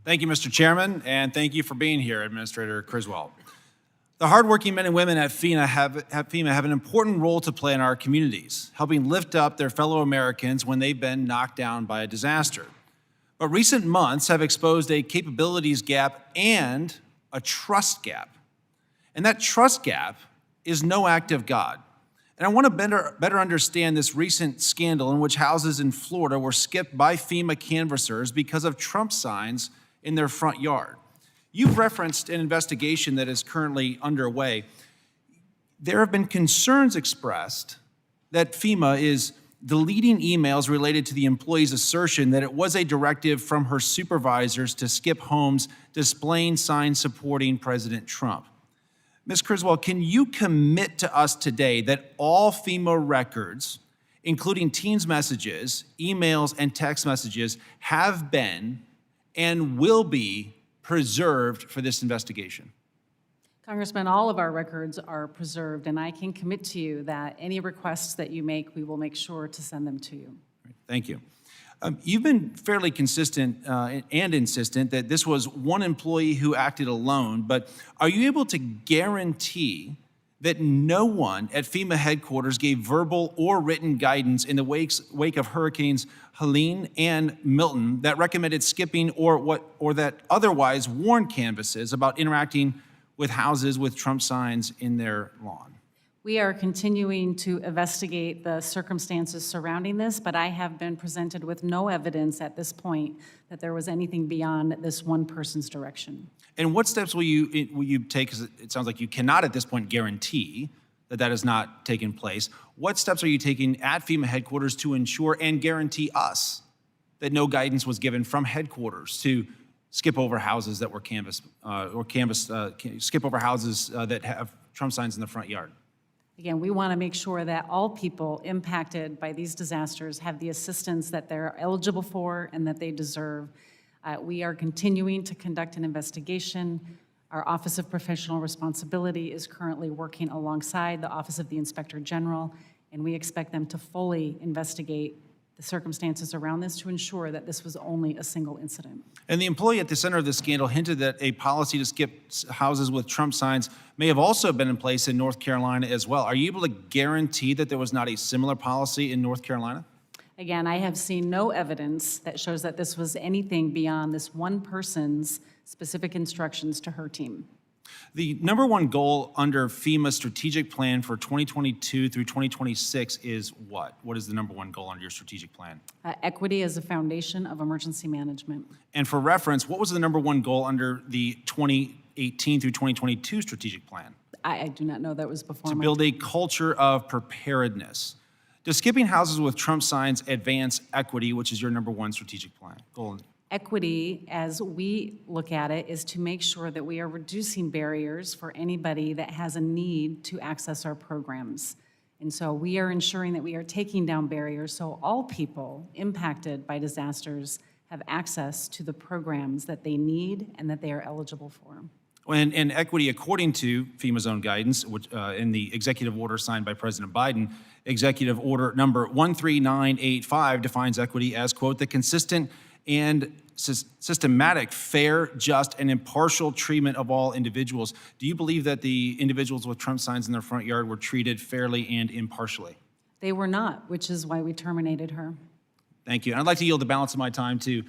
Thank you, Mr. Chairman, and thank you for being here, Administrator Criswell. The hardworking men and women at FEMA have an important role to play in our communities, helping lift up their fellow Americans when they've been knocked down by a disaster. But recent months have exposed a capabilities gap and a trust gap. And that trust gap is no act of God. And I want to better understand this recent scandal in which houses in Florida were skipped by FEMA canvassers because of Trump signs in their front yard. You've referenced an investigation that is currently underway. There have been concerns expressed that FEMA is deleting emails related to the employee's assertion that it was a directive from her supervisors to skip homes displaying signs supporting President Trump. Ms. Criswell, can you commit to us today that all FEMA records, including Teams messages, emails, and text messages, have been and will be preserved for this investigation? Congressman, all of our records are preserved, and I can commit to you that any requests that you make, we will make sure to send them to you. Thank you. You've been fairly consistent and insistent that this was one employee who acted alone, but are you able to guarantee that no one at FEMA headquarters gave verbal or written guidance in the wake of Hurricanes Helene and Milton that recommended skipping or that otherwise warned canvases about interacting with houses with Trump signs in their lawn? We are continuing to investigate the circumstances surrounding this, but I have been presented with no evidence at this point that there was anything beyond this one person's direction. And what steps will you take, because it sounds like you cannot at this point guarantee that that has not taken place. What steps are you taking at FEMA headquarters to ensure and guarantee us that no guidance was given from headquarters to skip over houses that were skip over houses that have Trump signs in the front yard? Again, we want to make sure that all people impacted by these disasters have the assistance that they're eligible for and that they deserve. We are continuing to conduct an investigation. Our Office of Professional Responsibility is currently working alongside the Office of the Inspector General, and we expect them to fully investigate the circumstances around this to ensure that this was only a single incident. And the employee at the center of this scandal hinted that a policy to skip houses with Trump signs may have also been in place in North Carolina as well. Are you able to guarantee that there was not a similar policy in North Carolina? Again, I have seen no evidence that shows that this was anything beyond this one person's specific instructions to her team. The number one goal under FEMA's strategic plan for 2022 through 2026 is what? What is the number one goal under your strategic plan? Equity as a foundation of emergency management. And for reference, what was the number one goal under the 2018 through 2022 strategic plan? I do not know that was before. To build a culture of preparedness. Does skipping houses with Trump signs advance equity, which is your number one strategic plan goal? Equity, as we look at it, is to make sure that we are reducing barriers for anybody that has a need to access our programs. And so we are ensuring that we are taking down barriers so all people impacted by disasters have access to the programs that they need and that they are eligible for. And equity, according to FEMA's own guidance, which, in the executive order signed by President Biden, executive order number 13985 defines equity as, quote, the consistent and systematic, fair, just, and impartial treatment of all individuals. Do you believe that the individuals with Trump signs in their front yard were treated fairly and impartially? They were not, which is why we terminated her. Thank you. And I'd like to yield the balance of my time to